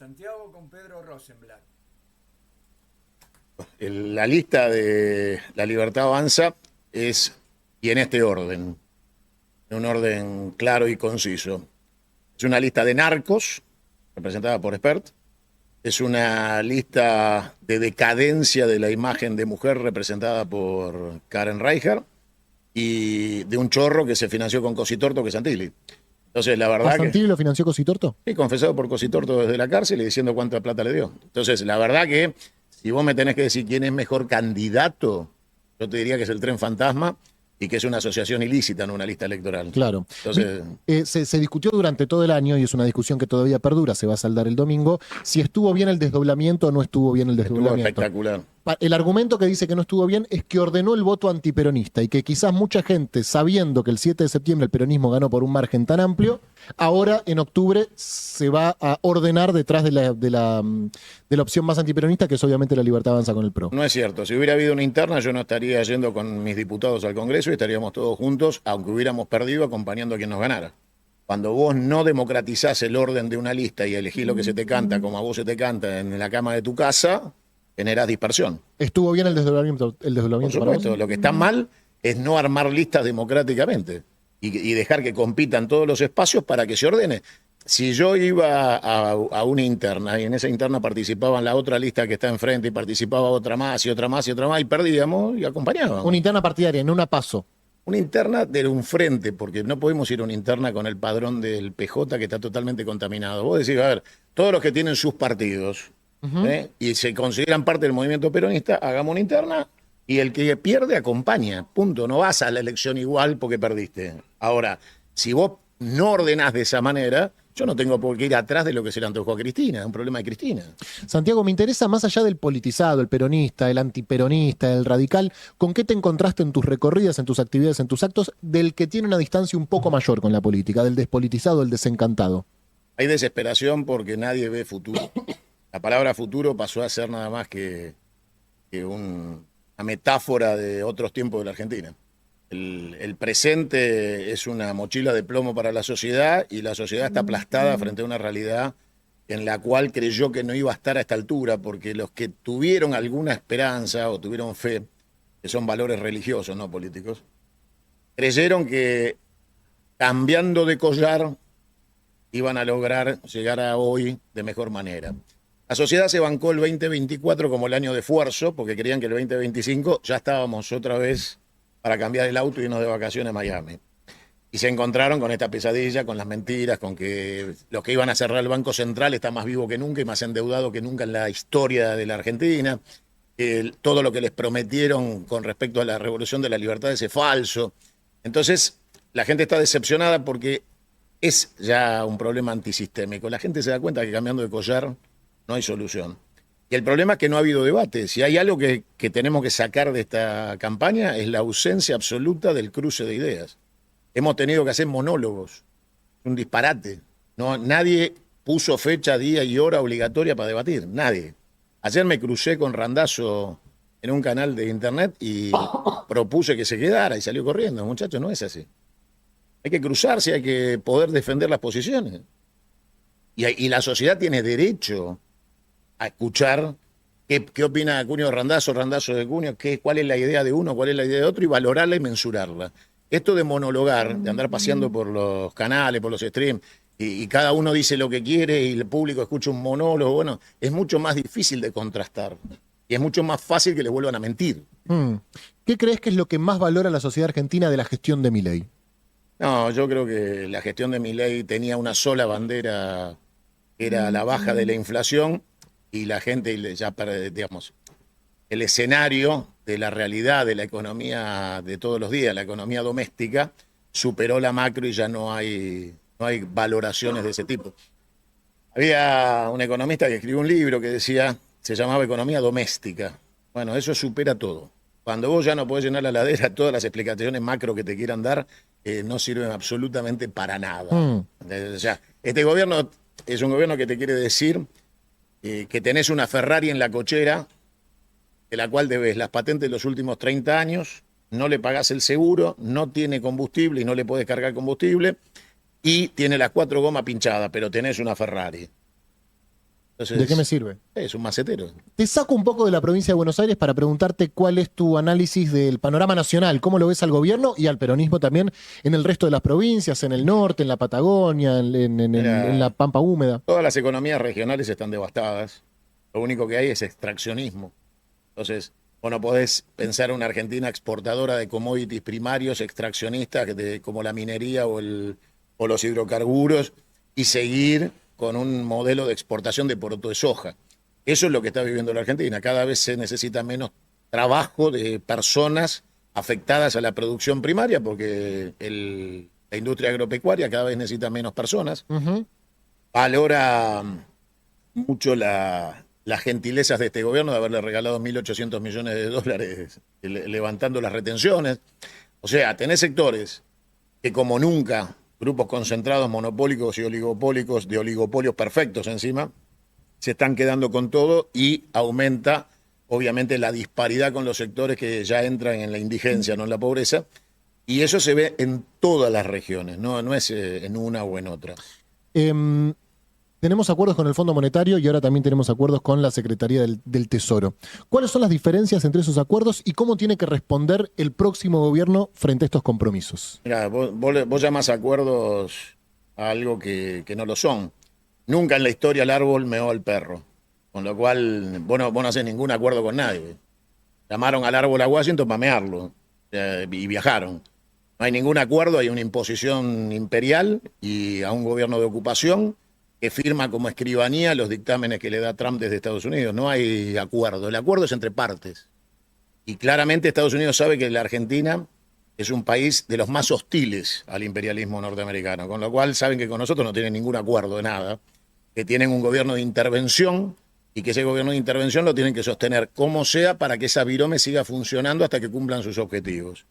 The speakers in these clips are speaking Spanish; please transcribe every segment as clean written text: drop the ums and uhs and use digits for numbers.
Santiago con Pedro Rosenblatt. La lista de La Libertad Avanza y en este orden, en un orden claro y conciso. Es una lista de narcos, representada por Spert. Es una lista de decadencia de la imagen de mujer, representada por Karen Reicher. Y de un chorro que se financió con Cositorto, que es Santilli. Entonces, la ¿A verdad que... Santilli lo financió Cositorto? Sí, confesado por Cositorto desde la cárcel y diciendo cuánta plata le dio. Entonces, la verdad que si vos me tenés que decir quién es mejor candidato, yo te diría que es el Tren Fantasma y que es una asociación ilícita, no una lista electoral. Claro. Entonces, Se discutió durante todo el año, y es una discusión que todavía perdura, se va a saldar el domingo, si estuvo bien el desdoblamiento o no estuvo bien el estuvo desdoblamiento. espectacular. El argumento que dice que no estuvo bien es que ordenó el voto antiperonista y que quizás mucha gente, sabiendo que el 7 de septiembre el peronismo ganó por un margen tan amplio, ahora en octubre se va a ordenar detrás de la opción más antiperonista, que es obviamente La Libertad Avanza con el PRO. No es cierto. Si hubiera habido una interna, yo no estaría yendo con mis diputados al Congreso y estaríamos todos juntos, aunque hubiéramos perdido, acompañando a quien nos ganara. Cuando vos no democratizás el orden de una lista y elegís lo que se te canta, como a vos se te canta en la cama de tu casa, generás dispersión. ¿Estuvo bien el desdoblamiento, Por para vos? supuesto, lo que está mal es no armar listas democráticamente y dejar que compitan todos los espacios para que se ordene. Si yo iba a una interna y en esa interna participaban la otra lista que está enfrente y participaba otra más y otra más y otra más y perdíamos y acompañábamos. Una interna partidaria, no una PASO. Una interna de un frente, porque no podemos ir a una interna con el padrón del PJ que está totalmente contaminado. Vos decís, a ver, todos los que tienen sus partidos y se consideran parte del movimiento peronista, hagamos una interna y el que pierde acompaña, punto. No vas a la elección igual porque perdiste. Ahora, si vos no ordenás de esa manera, yo no tengo por qué ir atrás de lo que se le antojó a Cristina, es un problema de Cristina. Santiago, me interesa más allá del politizado, el peronista, el antiperonista, el radical, ¿con qué te encontraste en tus recorridas, en tus actividades, en tus actos, del que tiene una distancia un poco mayor con la política, del despolitizado, el desencantado? Hay desesperación porque nadie ve futuro. La palabra futuro pasó a ser nada más que una metáfora de otros tiempos de la Argentina. El presente es una mochila de plomo para la sociedad y la sociedad está aplastada frente a una realidad en la cual creyó que no iba a estar a esta altura, porque los que tuvieron alguna esperanza o tuvieron fe, que son valores religiosos, no políticos, creyeron que cambiando de collar iban a lograr llegar a hoy de mejor manera. La sociedad se bancó el 2024 como el año de esfuerzo, porque creían que el 2025 ya estábamos otra vez para cambiar el auto y irnos de vacaciones a Miami. Y se encontraron con esta pesadilla, con las mentiras, con que los que iban a cerrar el Banco Central está más vivo que nunca y más endeudado que nunca en la historia de la Argentina. Todo lo que les prometieron con respecto a la revolución de la libertad es falso. Entonces, la gente está decepcionada porque es ya un problema antisistémico. La gente se da cuenta que cambiando de collar no hay solución. Y el problema es que no ha habido debate. Si hay algo que tenemos que sacar de esta campaña es la ausencia absoluta del cruce de ideas. Hemos tenido que hacer monólogos, un disparate. No, nadie puso fecha, día y hora obligatoria para debatir, nadie. Ayer me crucé con Randazzo en un canal de internet y propuse que se quedara y salió corriendo. Muchachos, no es así. Hay que cruzarse, hay que poder defender las posiciones. Y la sociedad tiene derecho a escuchar qué opina Acuña de Randazzo, Randazzo de Acuña, cuál es la idea de uno, cuál es la idea de otro, y valorarla y mensurarla. Esto de monologar, de andar paseando por los canales, por los streams, y cada uno dice lo que quiere y el público escucha un monólogo, bueno, es mucho más difícil de contrastar. Y es mucho más fácil que les vuelvan a mentir. ¿Qué crees que es lo que más valora la sociedad argentina de la gestión de Milei? No, yo creo que la gestión de Milei tenía una sola bandera, que era la baja de la inflación, y la gente ya, digamos, el escenario de la realidad de la economía de todos los días, la economía doméstica, superó la macro y ya no hay valoraciones de ese tipo. Había un economista que escribió un libro que decía, se llamaba Economía Doméstica. Bueno, eso supera todo. Cuando vos ya no podés llenar la ladera, todas las explicaciones macro que te quieran dar no sirven absolutamente para nada. O sea, este gobierno es un gobierno que te quiere decir que tenés una Ferrari en la cochera, de la cual debes las patentes de los últimos 30 años, no le pagás el seguro, no tiene combustible y no le podés cargar combustible, y tiene las 4 gomas pinchadas, pero tenés una Ferrari. Entonces, ¿De qué me sirve? es un macetero. Te saco un poco de la provincia de Buenos Aires para preguntarte cuál es tu análisis del panorama nacional, cómo lo ves al gobierno y al peronismo también en el resto de las provincias, en el norte, en la Patagonia, en la Pampa Húmeda. Todas las economías regionales están devastadas. Lo único que hay es extraccionismo. Entonces, vos no podés pensar una Argentina exportadora de commodities primarios, extraccionistas, como la minería o los hidrocarburos, y seguir con un modelo de exportación de poroto de soja. Eso es lo que está viviendo la Argentina. Cada vez se necesita menos trabajo de personas afectadas a la producción primaria, porque la industria agropecuaria cada vez necesita menos personas. Ujú. Valora mucho las gentilezas de este gobierno de haberle regalado 1.800 millones de dólares levantando las retenciones. O sea, tenés sectores que como nunca, grupos concentrados, monopólicos y oligopólicos, de oligopolios perfectos encima, se están quedando con todo y aumenta, obviamente, la disparidad con los sectores que ya entran en la indigencia, no en la pobreza. Y eso se ve en todas las regiones, no es en una o en otra. Tenemos acuerdos con el Fondo Monetario y ahora también tenemos acuerdos con la Secretaría del Tesoro. ¿Cuáles son las diferencias entre esos acuerdos y cómo tiene que responder el próximo gobierno frente a estos compromisos? Mirá, vos llamás acuerdos a algo que no lo son. Nunca en la historia el árbol meó al perro, con lo cual vos no hacés ningún acuerdo con nadie. Llamaron al árbol a Washington para mearlo y viajaron. No hay ningún acuerdo, hay una imposición imperial y a un gobierno de ocupación que firma como escribanía los dictámenes que le da Trump desde Estados Unidos. No hay acuerdo. El acuerdo es entre partes. Y claramente Estados Unidos sabe que la Argentina es un país de los más hostiles al imperialismo norteamericano, con lo cual saben que con nosotros no tienen ningún acuerdo de nada, que tienen un gobierno de intervención y que ese gobierno de intervención lo tienen que sostener como sea para que esa virome siga funcionando hasta que cumplan sus objetivos.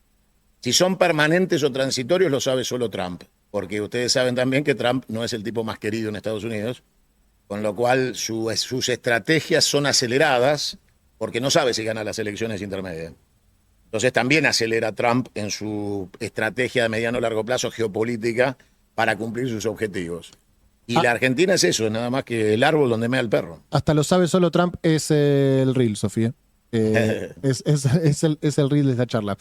Si son permanentes o transitorios lo sabe solo Trump, porque ustedes saben también que Trump no es el tipo más querido en Estados Unidos, con lo cual sus estrategias son aceleradas porque no sabe si gana las elecciones intermedias. Entonces también acelera Trump en su estrategia de mediano o largo plazo geopolítica para cumplir sus objetivos. Y la Argentina es eso, nada más que el árbol donde mea el perro. Hasta lo sabe solo Trump, es el reel, Sofía. Es el reel de esta charla.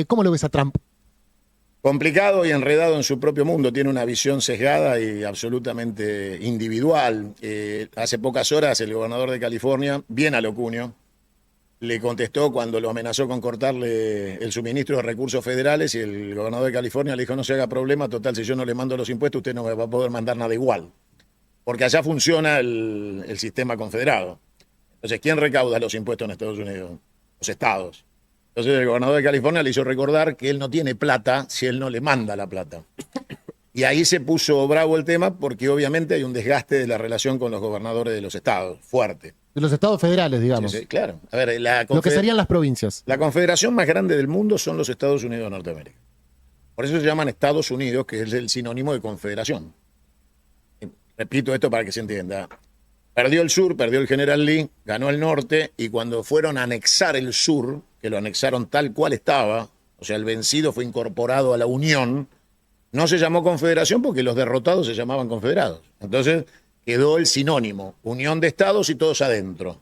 ¿Cómo lo ves a Trump? Complicado y enredado en su propio mundo, tiene una visión sesgada y absolutamente individual. Hace pocas horas el gobernador de California, bien a lo Cunio, le contestó cuando lo amenazó con cortarle el suministro de recursos federales y el gobernador de California le dijo: no se haga problema, total, si yo no le mando los impuestos usted no me va a poder mandar nada igual. Porque allá funciona el sistema confederado. Entonces, ¿quién recauda los impuestos en Estados Unidos? Los estados. Entonces el gobernador de California le hizo recordar que él no tiene plata si él no le manda la plata. Y ahí se puso bravo el tema porque obviamente hay un desgaste de la relación con los gobernadores de los estados, fuerte. De los estados federales, digamos. Sí, claro. A ver, Lo que serían las provincias. La confederación más grande del mundo son los Estados Unidos de Norteamérica. Por eso se llaman Estados Unidos, que es el sinónimo de confederación. Repito esto para que se entienda. Perdió el sur, perdió el general Lee, ganó el norte, y cuando fueron a anexar el sur, que lo anexaron tal cual estaba, o sea, el vencido fue incorporado a la Unión, no se llamó confederación porque los derrotados se llamaban confederados. Entonces quedó el sinónimo, unión de estados y todos adentro.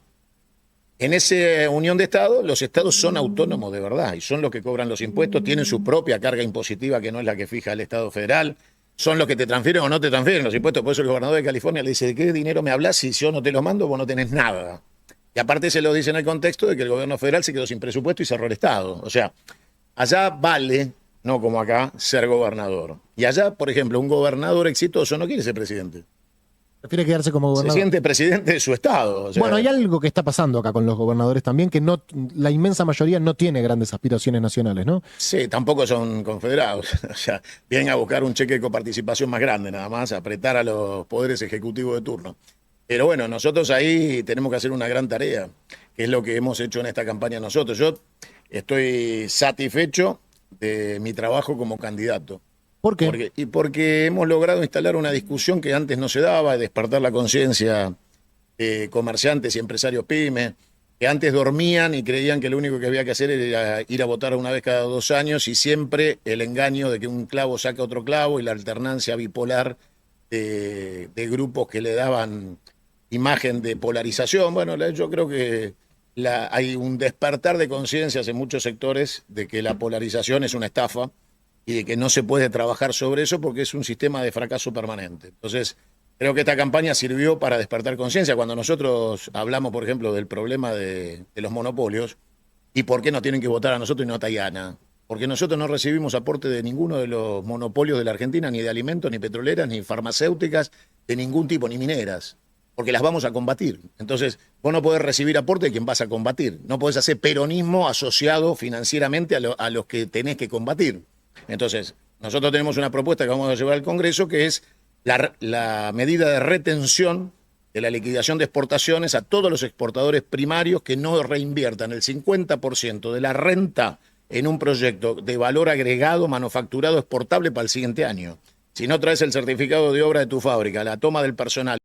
En esa unión de estados, los estados son autónomos de verdad y son los que cobran los impuestos, tienen su propia carga impositiva que no es la que fija el Estado federal, son los que te transfieren o no te transfieren los impuestos. Por eso el gobernador de California le dice: ¿de qué dinero me hablas? Si yo no te lo mando, vos no tenés nada. Y aparte se lo dice en el contexto de que el gobierno federal se quedó sin presupuesto y cerró el Estado. O sea, allá vale, no como acá, ser gobernador. Y allá, por ejemplo, un gobernador exitoso no quiere ser presidente. Prefiere quedarse como gobernador. Se siente presidente de su estado. O sea, Bueno, hay algo que está pasando acá con los gobernadores también, que no, la inmensa mayoría no tiene grandes aspiraciones nacionales, ¿no? Sí, tampoco son confederados. O sea, vienen a buscar un cheque de coparticipación más grande, nada más, apretar a los poderes ejecutivos de turno. Pero bueno, nosotros ahí tenemos que hacer una gran tarea, que es lo que hemos hecho en esta campaña nosotros. Yo estoy satisfecho de mi trabajo como candidato. ¿Por qué? Porque hemos logrado instalar una discusión que antes no se daba, despertar la conciencia de comerciantes y empresarios pymes, que antes dormían y creían que lo único que había que hacer era ir a votar una vez cada 2 años, y siempre el engaño de que un clavo saca otro clavo y la alternancia bipolar de grupos que le daban imagen de polarización. Bueno, yo creo que hay un despertar de conciencias en muchos sectores de que la polarización es una estafa y de que no se puede trabajar sobre eso porque es un sistema de fracaso permanente. Entonces, creo que esta campaña sirvió para despertar conciencia. Cuando nosotros hablamos, por ejemplo, del problema de los monopolios y por qué nos tienen que votar a nosotros y no a Tayana, porque nosotros no recibimos aporte de ninguno de los monopolios de la Argentina, ni de alimentos, ni petroleras, ni farmacéuticas, de ningún tipo, ni mineras, porque las vamos a combatir. Entonces, vos no podés recibir aporte de quien vas a combatir. No podés hacer peronismo asociado financieramente a los que tenés que combatir. Entonces, nosotros tenemos una propuesta que vamos a llevar al Congreso, que es la medida de retención de la liquidación de exportaciones a todos los exportadores primarios que no reinviertan el 50% de la renta en un proyecto de valor agregado, manufacturado, exportable para el siguiente año. Si no traes el certificado de obra de tu fábrica, la toma del personal,